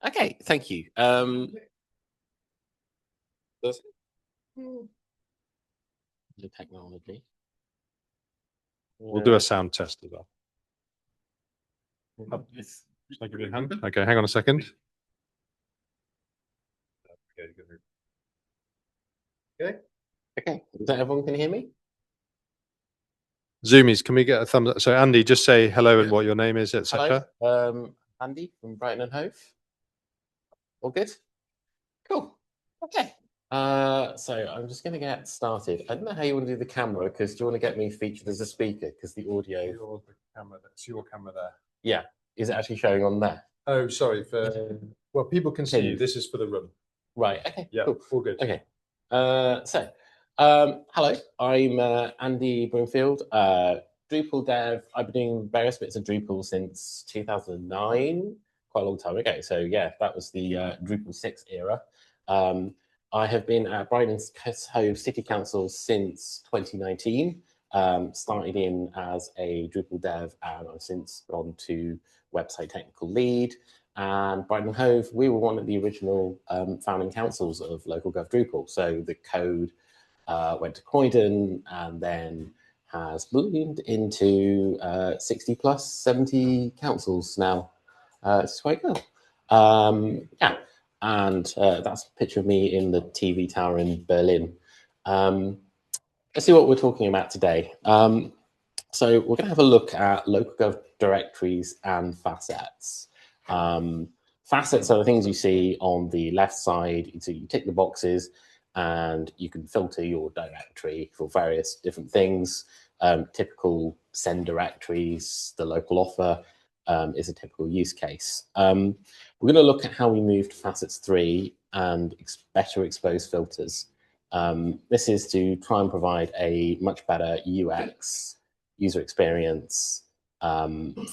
Okay, thank you. The technology. We'll do a sound test as well. It's- Shall I give you a hand? Okay, hang on a second. Okay. Okay, is that everyone can hear me? Zoomies, can we get a thumbs up? So Andy, just say hello and what your name is, etc. Hello, Andy from Brighton and Hove. All good? Cool. Okay. So I'm just going to get started. I don't know how you want to do the camera, because do you want to get me featured as a speaker? Because the audio. Your camera, that's your camera there. Yeah. Is it actually showing on there? Oh, sorry. Well, people can see you. This is for the room. Right. Okay. Yeah. Cool. All good. Okay. Hello. I'm Andy Broomfield. Drupal dev. I've been doing various bits of Drupal since 2009, quite a long time ago. So yeah, that was the Drupal 6 era. I have been at Brighton Hove City Council since 2019. Started in as a Drupal dev, and I've since gone to website technical lead. And Brighton Hove, we were one of the original founding councils of LocalGov Drupal. So the code went to Croydon and then has bloomed into 60 plus 70 councils now. It's quite cool. Yeah, and that's a picture of me in the TV tower in Berlin. Let's see what we're talking about today. So we're going to have a look at LocalGov Directories and Facets. Facets are the things you see on the left side. So you tick the boxes and you can filter your directory for various different things. Typical send directories, the local offer is a typical use case. We're going to look at how we moved Facets 3 and better expose filters. This is to try and provide a much better UX, user experience,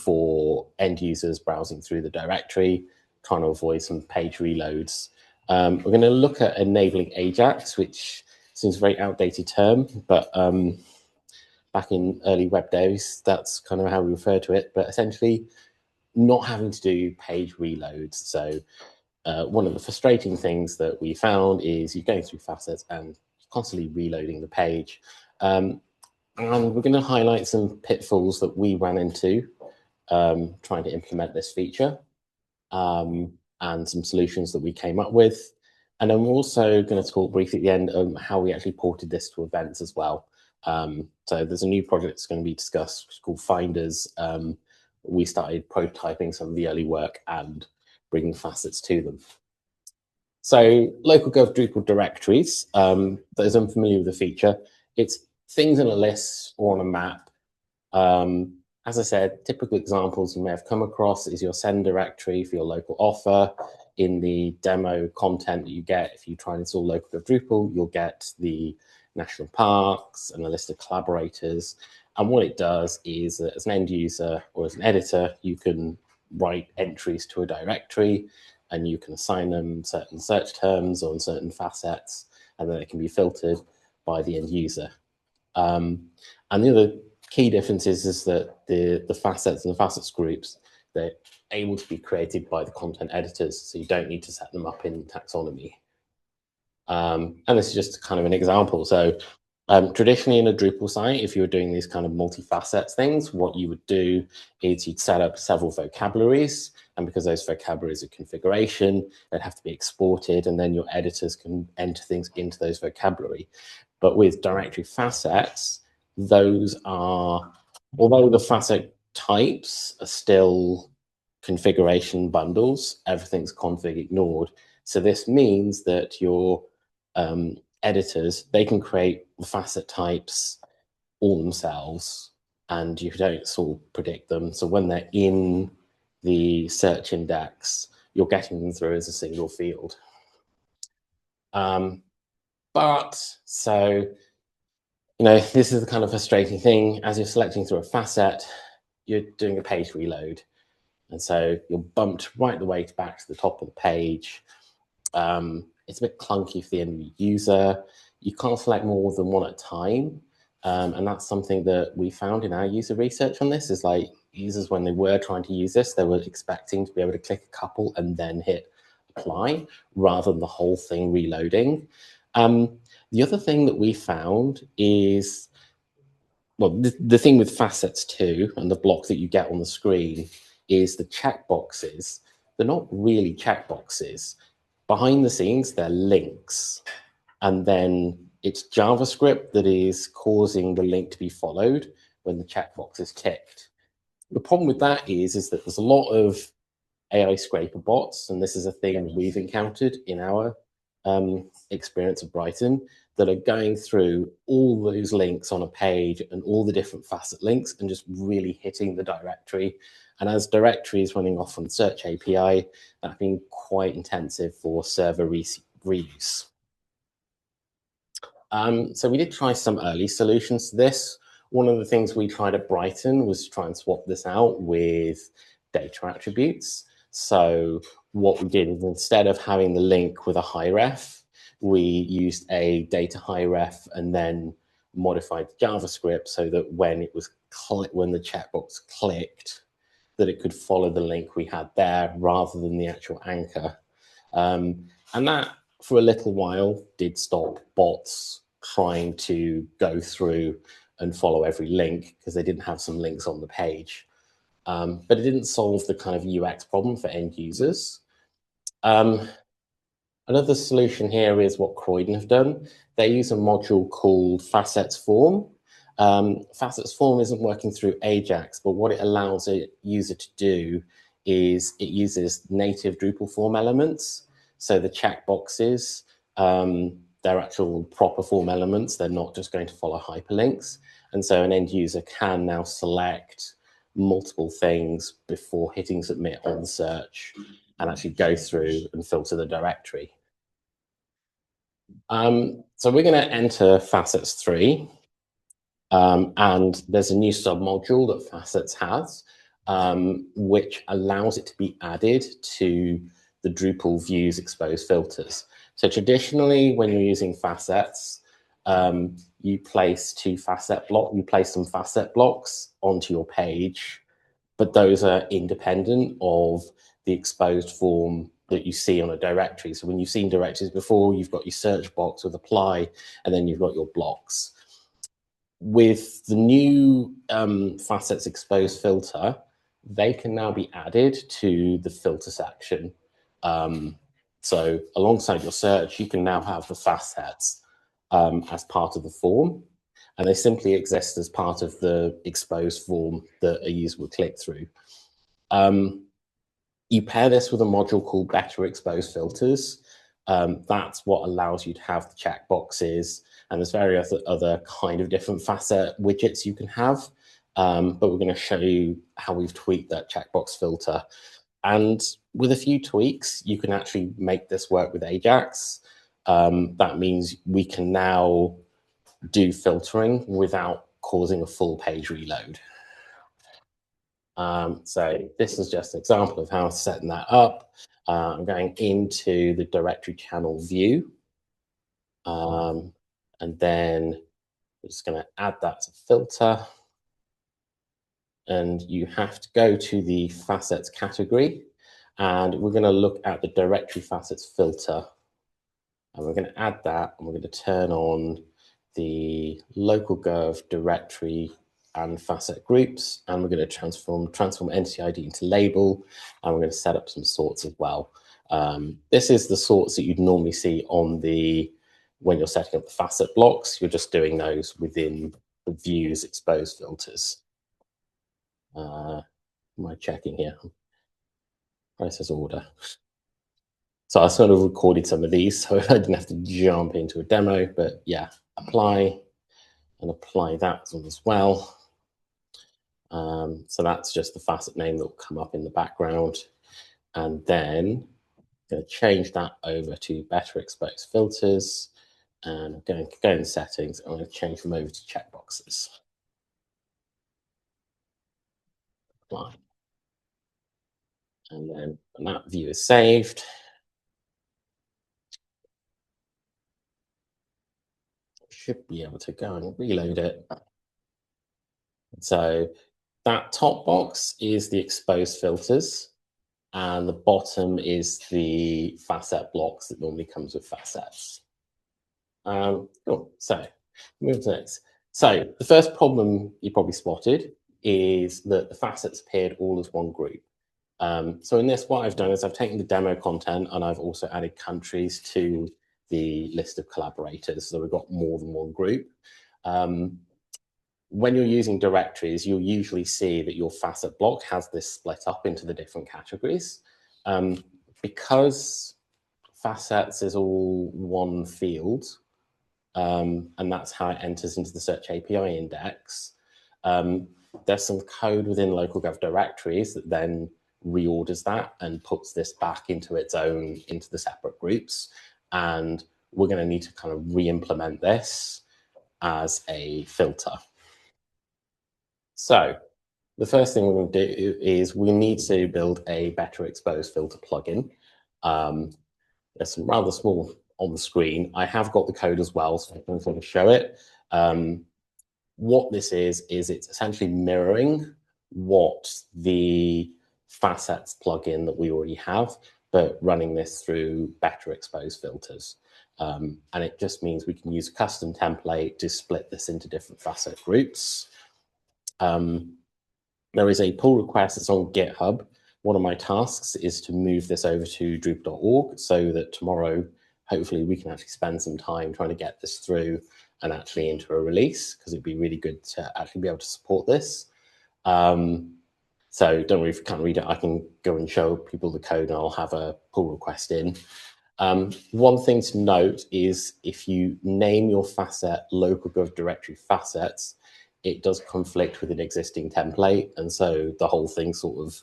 for end users browsing through the directory, trying to avoid some page reloads. We're going to look at enabling AJAX, which seems a very outdated term, but back in early web days, that's kind of how we refer to it. But essentially, not having to do page reloads. So one of the frustrating things that we found is you're going through Facets and constantly reloading the page. And we're going to highlight some pitfalls that we ran into trying to implement this feature, and some solutions that we came up with. And then we're also going to talk briefly at the end of how we actually ported this to events as well. So there's a new project that's going to be discussed called Finders. We started prototyping some of the early work and bringing Facets to them. So LocalGov Drupal Directories, those unfamiliar with the feature, it's things in a list or on a map. As I said, typical examples you may have come across is your send directory for your local offer. In the demo content that you get, if you try and install LocalGov Drupal, you'll get the national parks and a list of collaborators. And what it does is, as an end user or as an editor, you can write entries to a directory and you can assign them certain search terms on certain facets, and then it can be filtered by the end user. And the other key difference is that the facets and the facets groups, they're able to be created by the content editors, so you don't need to set them up in taxonomy. And this is just kind of an example. So traditionally in a Drupal site, if you were doing these kind of multi-facets things, what you would do is you'd set up several vocabularies, and because those vocabularies are configuration, they'd have to be exported, and then your editors can enter things into those vocabulary. But with directory facets, those are, although the facet types are still configuration bundles, everything's config ignored. So this means that your editors, they can create the facet types all themselves, and you don't sort of predict them. So when they're in the search index, you're getting them through as a single field. This is the kind of frustrating thing. As you're selecting through a facet, you're doing a page reload. And so you're bumped right the way back to the top of the page. It's a bit clunky for the end user. You can't select more than one at a time. And that's something that we found in our user research on this, is like users, when they were trying to use this, they were expecting to be able to click a couple and then hit apply rather than the whole thing reloading. The other thing that we found is, well, the thing with Facets 2 and the block that you get on the screen is the checkboxes. They're not really checkboxes. Behind the scenes, they're links. And then it's JavaScript that is causing the link to be followed when the checkbox is ticked. The problem with that is that there's a lot of AI scraper bots, and this is a thing we've encountered in our experience at Brighton, that are going through all those links on a page and all the different facet links and just really hitting the directory. And as directory is running off on the search API, that's been quite intensive for server reuse. So we did try some early solutions to this. One of the things we tried at Brighton was to try and swap this out with data attributes. So what we did is, instead of having the link with a high ref, we used a data high ref and then modified JavaScript so that when it was when the checkbox clicked, that it could follow the link we had there rather than the actual anchor. And that, for a little while, did stop bots trying to go through and follow every link because they didn't have some links on the page. But it didn't solve the kind of UX problem for end users. Another solution here is what Croydon have done. They use a module called Facets Form. Facets Form isn't working through AJAX, but what it allows a user to do is it uses native Drupal form elements. So the checkboxes, they're actual proper form elements. They're not just going to follow hyperlinks. And so an end user can now select multiple things before hitting submit on the search and actually go through and filter the directory. So we're going to enter Facets 3. And there's a new submodule that Facets has, which allows it to be added to the Drupal views exposed filters. So traditionally, when you're using Facets, you place some facet blocks onto your page, but those are independent of the exposed form that you see on a directory. So when you've seen directories before, you've got your search box with apply, and then you've got your blocks. With the new Facets exposed filter, they can now be added to the filter section. So alongside your search, you can now have the facets as part of the form, and they simply exist as part of the exposed form that a user would click through. You pair this with a module called Better Exposed Filters. That's what allows you to have the checkboxes, and there's various other kind of different facet widgets you can have. But we're going to show you how we've tweaked that checkbox filter. And with a few tweaks, you can actually make this work with AJAX. That means we can now do filtering without causing a full page reload. So this is just an example of how I'm setting that up. I'm going into the directory channel view. And then we're just going to add that to filter. And you have to go to the facets category. And we're going to look at the directory facets filter. And we're going to add that, and we're going to turn on the LocalGov directory and facet groups, and we're going to transform entity ID into label, and we're going to set up some sorts as well. This is the sorts that you'd normally see on when you're setting up the facet blocks. You're just doing those within the views exposed filters. Am I checking here? Process order. So I sort of recorded some of these, so I didn't have to jump into a demo, but yeah, apply and apply that one as well. So that's just the facet name that will come up in the background. And then I'm going to change that over to Better Exposed Filters, and I'm going to go in settings. I'm going to change them over to checkboxes. Apply. And then when that view is saved, should be able to go and reload it. So that top box is the exposed filters, and the bottom is the facet blocks that normally comes with facets. Cool. So move to next. So the first problem you probably spotted is that the facets appeared all as one group. So in this, what I've done is I've taken the demo content and I've also added countries to the list of collaborators. So we've got more than one group. When you're using directories, you'll usually see that your facet block has this split up into the different categories. Because facets is all one field, and that's how it enters into the Search API index, there's some code within LocalGov Directories that then reorders that and puts this back into its own, into the separate groups. And we're going to need to kind of re-implement this as a filter. So the first thing we're going to do is we need to build a better expose filter plugin. There's some rather small on the screen. I have got the code as well, so I'm going to show it. What this is it's essentially mirroring what the Facets plugin that we already have, but running this through better expose filters. And it just means we can use a custom template to split this into different facet groups. There is a pull request that's on GitHub. One of my tasks is to move this over to Drupal.org so that tomorrow, hopefully, we can actually spend some time trying to get this through and actually into a release, because it'd be really good to actually be able to support this. So don't worry if you can't read it, I can go and show people the code and I'll have a pull request in. One thing to note is if you name your facet LocalGov directory facets, it does conflict with an existing template. And so the whole thing sort of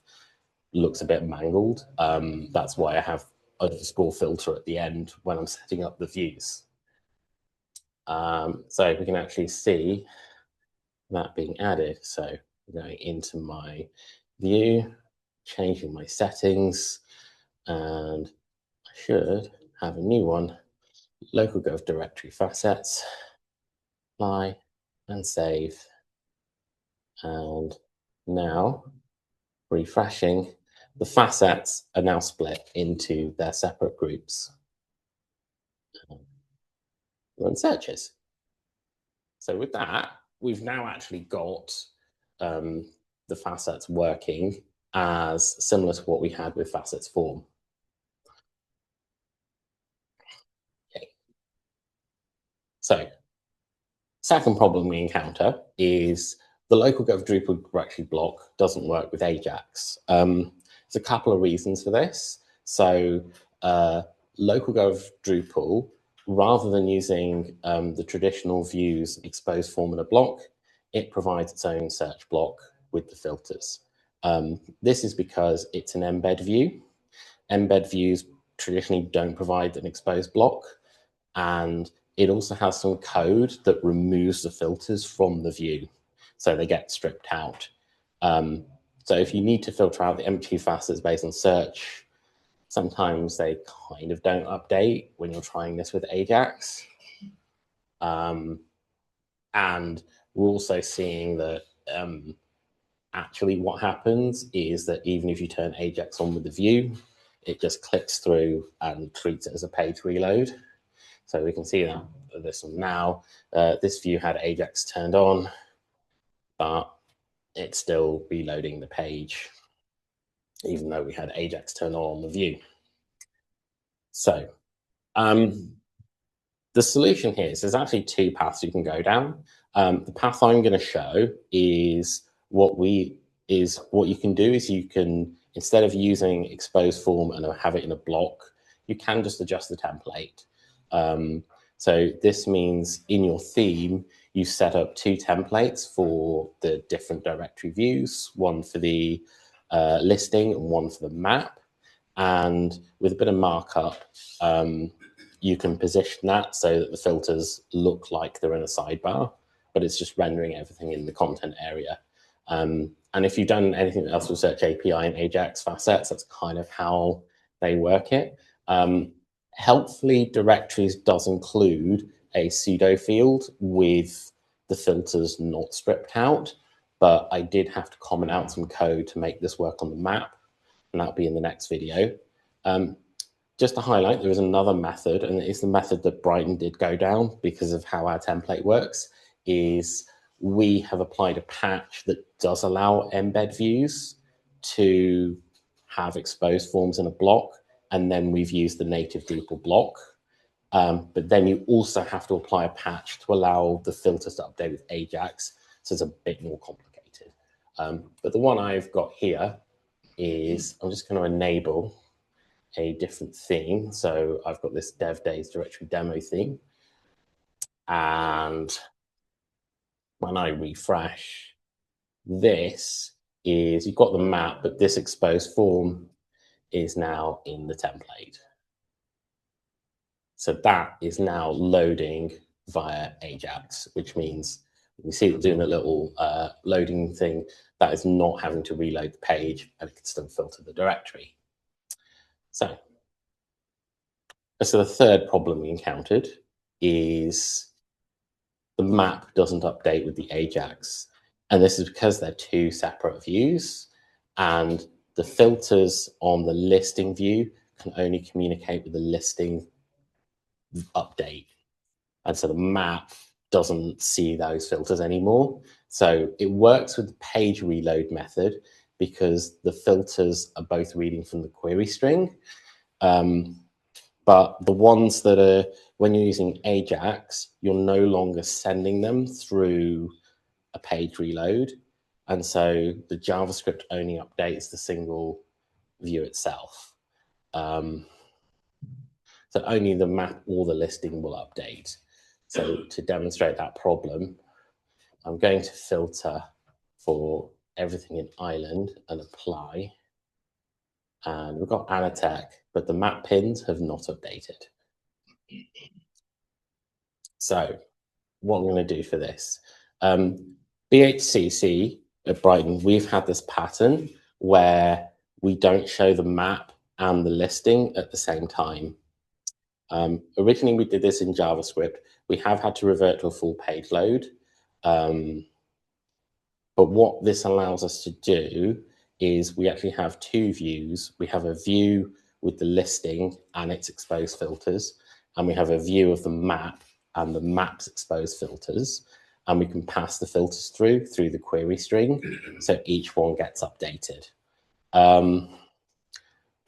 looks a bit mangled. That's why I have underscore filter at the end when I'm setting up the views. So we can actually see that being added. So going into my view, changing my settings, and I should have a new one, LocalGov directory facets, apply and save. And now refreshing, the facets are now split into their separate groups. Run searches. So with that, we've now actually got the facets working as similar to what we had with facets form. Okay. So second problem we encounter is the LocalGov Drupal directory block doesn't work with AJAX. There's a couple of reasons for this. So LocalGov Drupal, rather than using the traditional views expose form and a block, it provides its own search block with the filters. This is because it's an embed view. Embed views traditionally don't provide an expose block, and it also has some code that removes the filters from the view, so they get stripped out. So if you need to filter out the empty facets based on search, sometimes they kind of don't update when you're trying this with AJAX. And we're also seeing that actually what happens is that even if you turn AJAX on with the view, it just clicks through and treats it as a page reload. So we can see that this one now, this view had AJAX turned on, but it's still reloading the page, even though we had AJAX turned on the view. So the solution here is there's actually two paths you can go down. The path I'm going to show is what you can do is you can, instead of using expose form and have it in a block, you can just adjust the template. So this means in your theme, you set up two templates for the different directory views, one for the listing and one for the map. And with a bit of markup, you can position that so that the filters look like they're in a sidebar, but it's just rendering everything in the content area. And if you've done anything else with Search API and AJAX facets, that's kind of how they work it. Helpfully, directories does include a pseudo field with the filters not stripped out, but I did have to comment out some code to make this work on the map. and that'll be in the next video. Just to highlight, there is another method, and it's the method that Brighton did go down because of how our template works, is we have applied a patch that does allow embed views to have exposed forms in a block, and then we've used the native Drupal block. But then you also have to apply a patch to allow the filters to update with AJAX, so it's a bit more complicated. But the one I've got here is, I'm just going to enable a different theme. So I've got this dev days directory demo theme. And when I refresh, this is, you've got the map, but this exposed form is now in the template. So that is now loading via AJAX, which means you see it doing a little loading thing that is not having to reload the page, and it can still filter the directory. So the third problem we encountered is the map doesn't update with the AJAX. And this is because they're two separate views, and the filters on the listing view can only communicate with the listing update. And so the map doesn't see those filters anymore. So it works with the page reload method because the filters are both reading from the query string. But the ones that are, when you're using AJAX, you're no longer sending them through a page reload. And so the JavaScript only updates the single view itself. So only the map or the listing will update. So to demonstrate that problem, I'm going to filter for everything in Ireland and apply. And we've got Anatech, but the map pins have not updated. So what I'm going to do for this, BHCC at Brighton, we've had this pattern where we don't show the map and the listing at the same time. Originally, we did this in JavaScript. We have had to revert to a full page load. But what this allows us to do is we actually have two views. We have a view with the listing and its exposed filters, and we have a view of the map and the map's exposed filters, and we can pass the filters through the query string, so each one gets updated.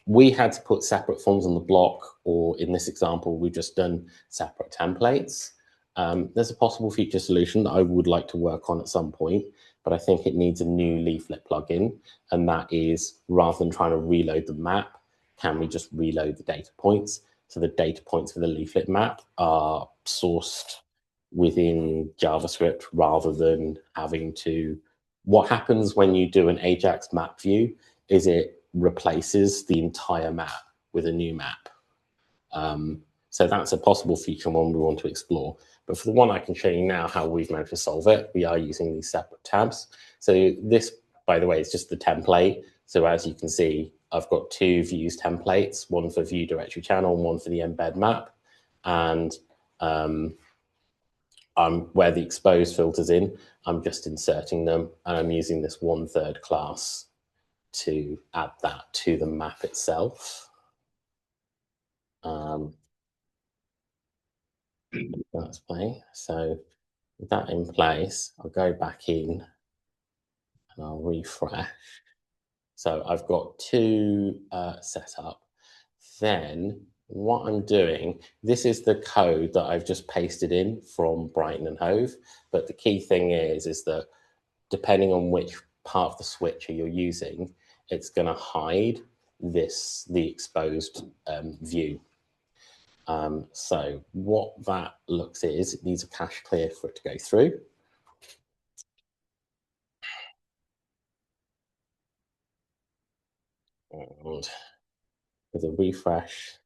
We had to put separate forms on the block, or in this example, we've just done separate templates. There's a possible feature solution that I would like to work on at some point, but I think it needs a new leaflet plugin, and that is, rather than trying to reload the map, can we just reload the data points? So the data points for the leaflet map are sourced within JavaScript rather than having to, what happens when you do an AJAX map view is it replaces the entire map with a new map. So that's a possible feature and one we want to explore. But for the one I can show you now how we've managed to solve it, we are using these separate tabs. So this, by the way, is just the template. So as you can see, I've got two views templates, one for view directory channel and one for the embed map. And where the exposed filters in, I'm just inserting them, and I'm using this 1/3 class to add that to the map itself. That's play. So with that in place, I'll go back in and I'll refresh. So I've got two set up. Then what I'm doing, this is the code that I've just pasted in from Brighton and Hove. But the key thing is that depending on which part of the switcher you're using, it's going to hide the exposed view. So what that looks is, it needs a cache clear for it to go through. And with a refresh,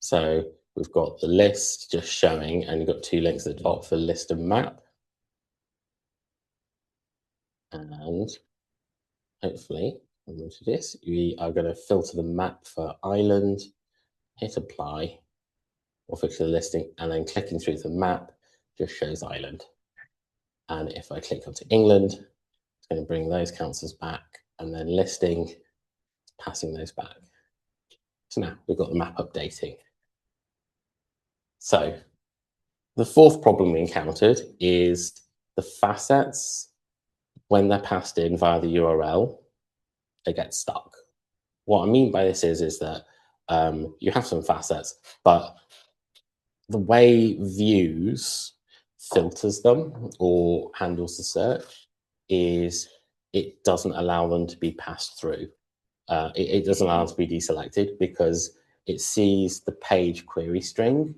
so we've got the list just showing, and you've got two links at the top for list and map. And hopefully, when we do this, we are going to filter the map for Ireland, hit apply, or filter the listing, and then clicking through the map just shows Ireland. And if I click onto England, It's going to bring those councils back, and then listing, passing those back. So now we've got the map updating. So the fourth problem we encountered is the facets, when they're passed in via the URL, they get stuck. What I mean by this is that you have some facets, but the way views filters them or handles the search is it doesn't allow them to be passed through. It doesn't allow them to be deselected because it sees the page query string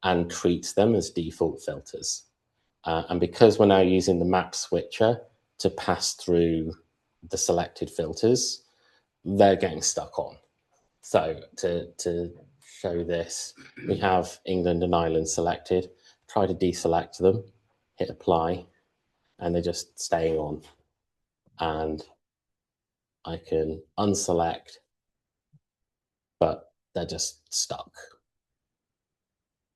and treats them as default filters. And because we're now using the map switcher to pass through the selected filters, they're getting stuck on. So to show this, we have England and Ireland selected, try to deselect them, hit apply, and they're just staying on. And I can unselect, but they're just stuck.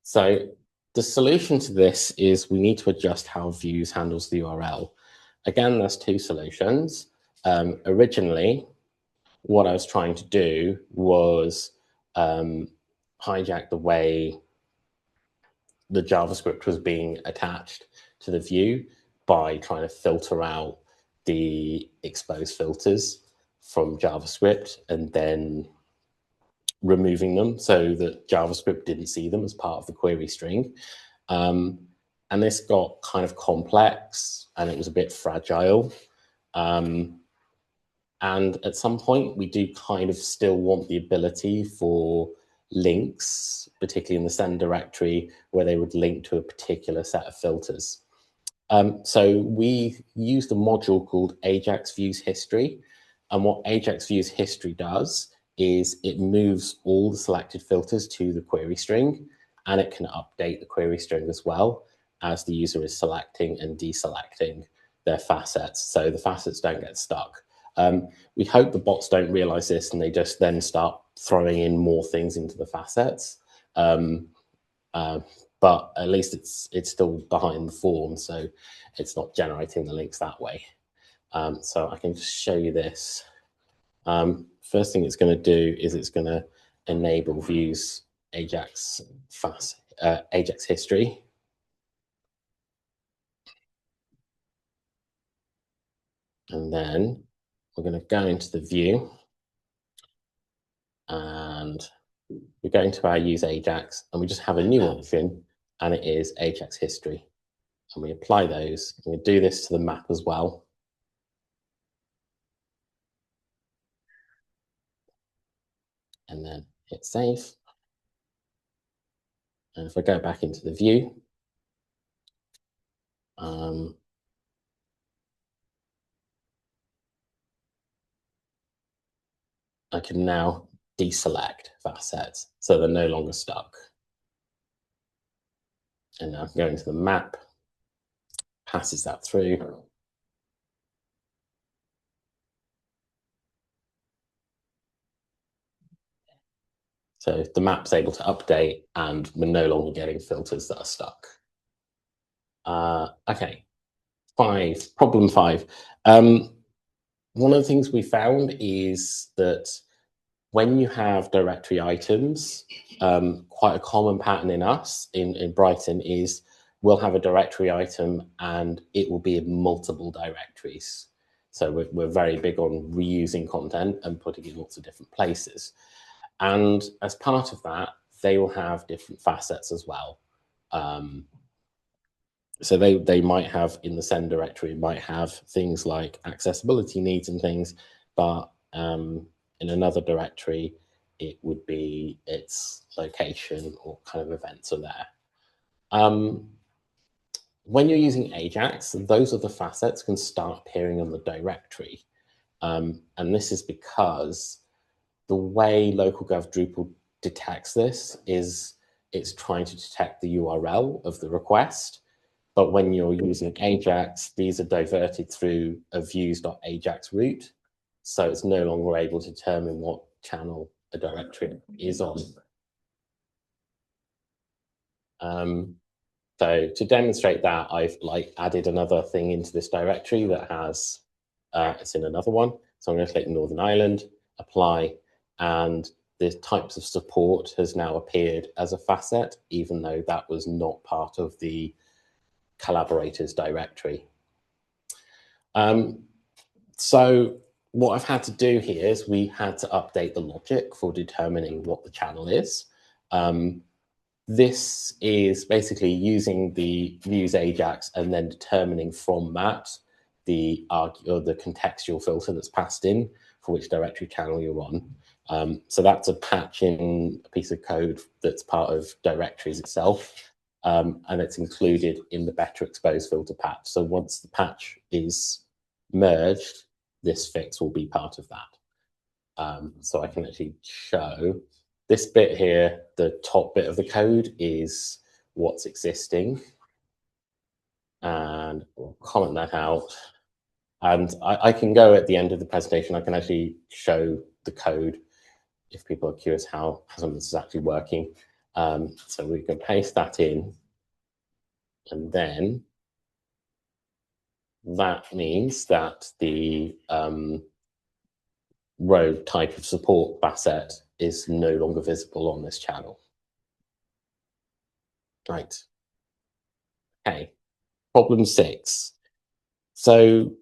So the solution to this is we need to adjust how views handles the URL. Again, there's two solutions. Originally, what I was trying to do was hijack the way the JavaScript was being attached to the view by trying to filter out the exposed filters from JavaScript and then removing them so that JavaScript didn't see them as part of the query string. And this got kind of complex and it was a bit fragile. And at some point, we do kind of still want the ability for links, particularly in the send directory, where they would link to a particular set of filters. So we used a module called AJAX Views History. And what AJAX Views History does is it moves all the selected filters to the query string, and it can update the query string as well as the user is selecting and deselecting their facets, so the facets don't get stuck. We hope the bots don't realize this and they just then start throwing in more things into the facets. But at least it's still behind the form, so it's not generating the links that way. So I can just show you this. First thing it's going to do is it's going to enable views AJAX AJAX history. And then we're going to go into the view and we go into our use AJAX and we just have a new option, and it is AJAX history. And we apply those. And we do this to the map as well. And then hit save. And if I go back into the view, I can now deselect facets, so they're no longer stuck. And now I can go into the map, passes that through. So the map's able to update and we're no longer getting filters that are stuck. Okay, problem five. One of the things we found is that when you have directory items, quite a common pattern in us in Brighton is we'll have a directory item and it will be in multiple directories. So we're very big on reusing content and putting it in lots of different places. And as part of that, they will have different facets as well. So they might have in the send directory, might have things like accessibility needs and things, but in another directory, it would be its location or kind of events are there. When you're using AJAX, those other facets can start appearing on the directory. And this is because the way LocalGov Drupal detects this is it's trying to detect the URL of the request. But when you're using AJAX, these are diverted through a views.ajax route. So it's no longer able to determine what channel a directory is on. So to demonstrate that, I've added another thing into this directory that has It's in another one. So I'm going to click Northern Ireland, apply, and the types of support has now appeared as a facet, even though that was not part of the collaborators directory. So what I've had to do here is we had to update the logic for determining what the channel is. This is basically using the views AJAX and then determining from that the contextual filter that's passed in for which directory channel you're on. So that's a patch in a piece of code that's part of directories itself, and it's included in the better exposed filter patch. So once the patch is merged, this fix will be part of that. So I can actually show this bit here, the top bit of the code is what's existing. And we'll comment that out. And I can go at the end of the presentation, I can actually show the code if people are curious how some of this is actually working. So we can paste that in. And then that means that the row type of support facet is no longer visible on this channel. Right. Okay. Problem 6. So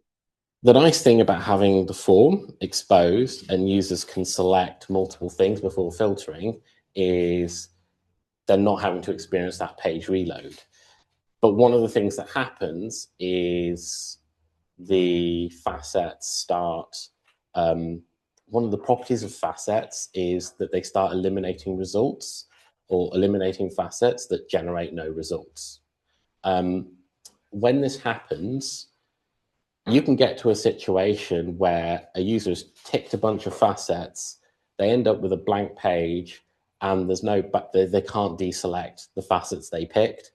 the nice thing about having the form exposed and users can select multiple things before filtering is they're not having to experience that page reload. But one of the things that happens is the facets start, one of the properties of facets is that they start eliminating results or eliminating facets that generate no results. When this happens, you can get to a situation where a user has ticked a bunch of facets, they end up with a blank page, and there's no, but they can't deselect the facets they picked.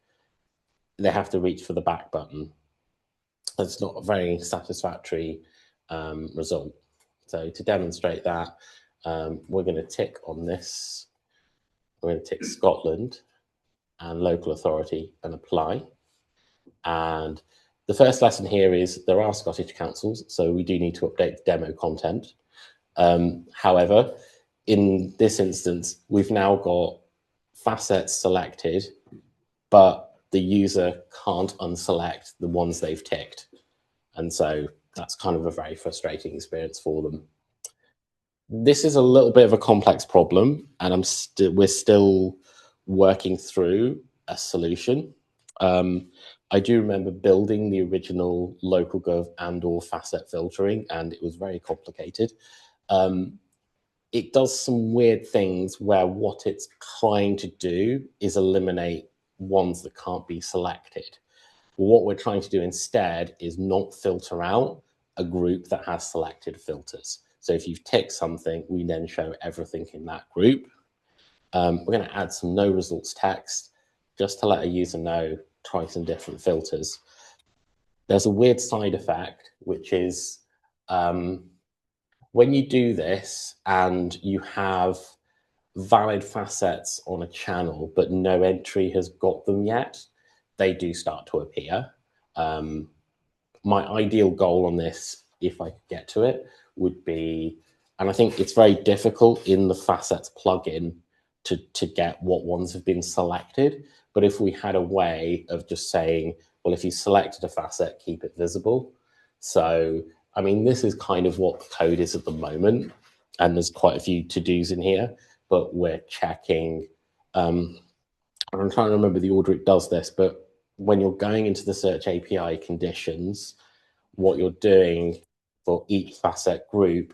They have to reach for the back button. That's not a very satisfactory result. So to demonstrate that, we're going to tick on this. We're going to tick Scotland and local authority and apply. And the first lesson here is there are Scottish councils, so we do need to update the demo content. However, in this instance, we've now got facets selected, but the user can't unselect the ones they've ticked. And so that's kind of a very frustrating experience for them. This is a little bit of a complex problem, and we're still working through a solution. I do remember building the original LocalGov and/or facet filtering, and it was very complicated. It does some weird things where what it's trying to do is eliminate ones that can't be selected. What we're trying to do instead is not filter out a group that has selected filters. So if you've ticked something, we then show everything in that group. We're going to add some no results text just to let a user know, try some different filters. There's a weird side effect, which is when you do this and you have valid facets on a channel, but no entry has got them yet, they do start to appear. My ideal goal on this, if I could get to it, would be, and I think it's very difficult in the Facets plugin to get what ones have been selected. But if we had a way of just saying, well, if you selected a facet, keep it visible. So, I mean, this is kind of what the code is at the moment. And there's quite a few to-dos in here, but we're checking. I'm trying to remember the order it does this, but when you're going into the search API conditions, what you're doing for each facet group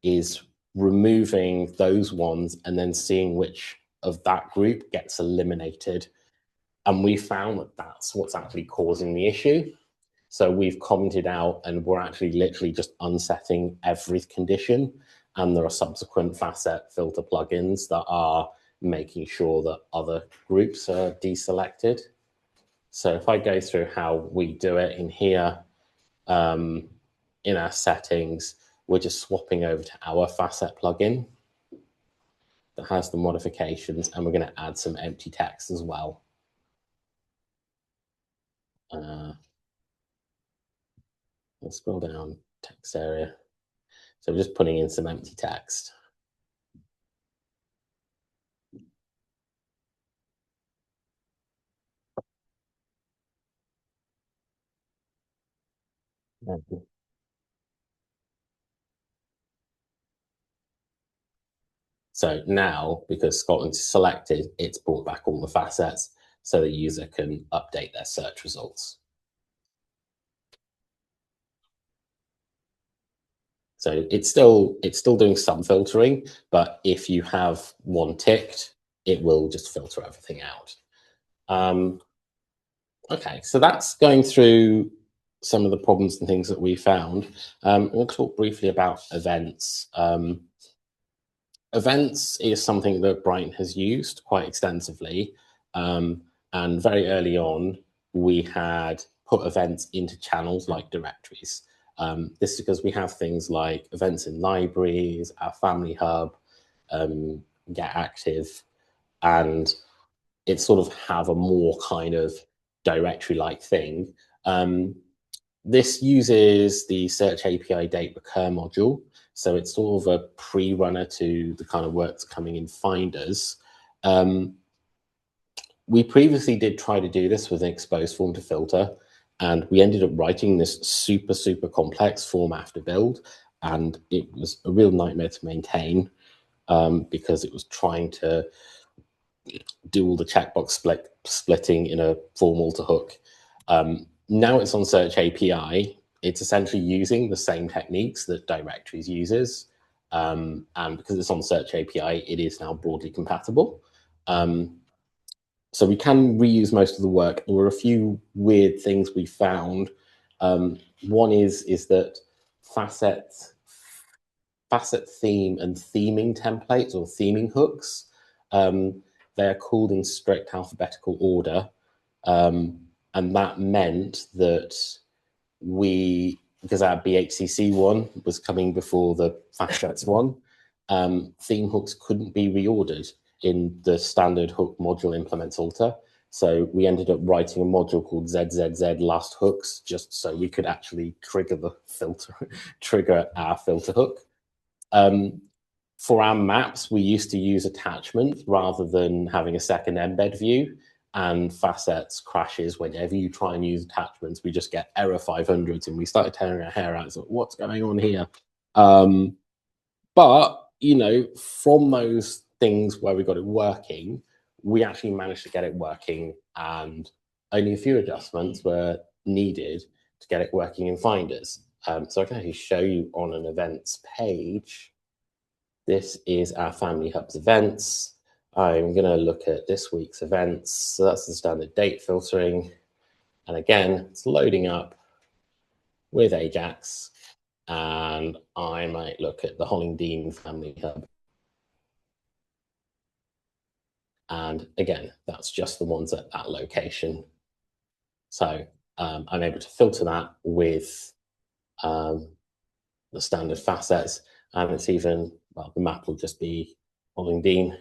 is removing those ones and then seeing which of that group gets eliminated. And we found that that's what's actually causing the issue. So we've commented out and we're actually literally just unsetting every condition. And there are subsequent facet filter plugins that are making sure that other groups are deselected. So if I go through how we do it in here, in our settings, we're just swapping over to our facet plugin that has the modifications, and we're going to add some empty text as well. Let's scroll down. text area. So we're just putting in some empty text. So now, because Scotland is selected, it's brought back all the facets so the user can update their search results. So it's still doing some filtering, but if you have one ticked, it will just filter everything out. Okay, so that's going through some of the problems and things that we found. We'll talk briefly about events. Events is something that Brighton has used quite extensively. And very early on, we had put events into channels like directories. This is because we have things like events in libraries, our family hub, Get Active, and it sort of have a more kind of directory-like thing. This uses the Search API date recur module. So it's sort of a pre-runner to the kind of work that's coming in Finders. We previously did try to do this with an exposed form to filter, and we ended up writing this super, super complex form after build, and it was a real nightmare to maintain because it was trying to do all the checkbox splitting in a form alter hook. Now it's on Search API. It's essentially using the same techniques that Directories uses. And because it's on Search API, it is now broadly compatible. So we can reuse most of the work. There were a few weird things we found. One is that facet theme and theming templates or theming hooks, they're called in strict alphabetical order. And that meant that because our BHCC one was coming before the Facets one, theme hooks couldn't be reordered in the standard hook module implements alter. So we ended up writing a module called ZZZ last hooks, just so we could actually trigger the filter, trigger our filter hook. For our maps, we used to use attachments rather than having a second embed view, and Facets crashes whenever you try and use attachments. We just get error 500s, and we started tearing our hair out. So what's going on here? But, you know, from those things where we got it working, we actually managed to get it working, and only a few adjustments were needed to get it working in Finders. So I can actually show you on an events page. This is our Family Hub's events. I'm going to look at this week's events. So that's the standard date filtering. And again, it's loading up with AJAX. And I might look at the Hollingdean Family Hub. And again, that's just the ones at that location. So I'm able to filter that with the standard facets. And it's even, well, the map will just be Hollingdean.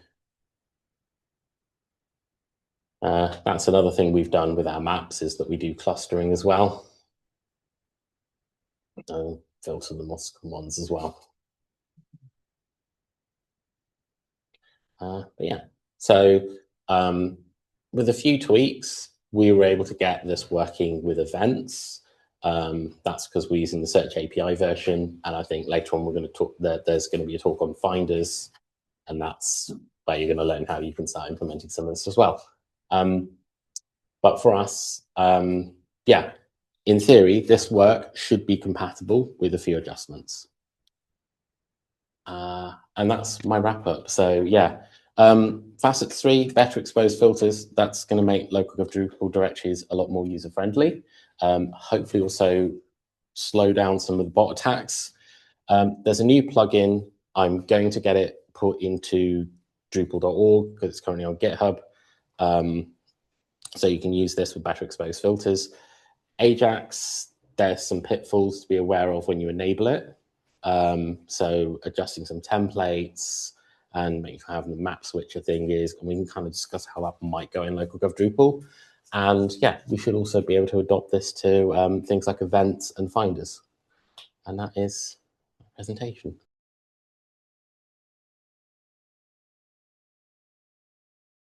That's another thing we've done with our maps, is that we do clustering as well. And filter the Moscow ones as well. But yeah, so with a few tweaks, we were able to get this working with events. That's because we're using the Search API version, and I think later on we're going to talk that there's going to be a talk on Finders, and that's where you're going to learn how you can start implementing some of this as well. But for us, yeah, in theory, this work should be compatible with a few adjustments. And that's my wrap up. So yeah, Facets 3, better exposed filters. That's going to make LocalGov Drupal directories a lot more user friendly. Hopefully also slow down some of the bot attacks. There's a new plugin. I'm going to get it put into Drupal.org because it's currently on GitHub. So you can use this with better exposed filters. AJAX, there's some pitfalls to be aware of when you enable it. So adjusting some templates and making sure having the map switcher thing is, and we can kind of discuss how that might go in LocalGov Drupal. And yeah, we should also be able to adopt this to things like events and Finders. And that is my presentation.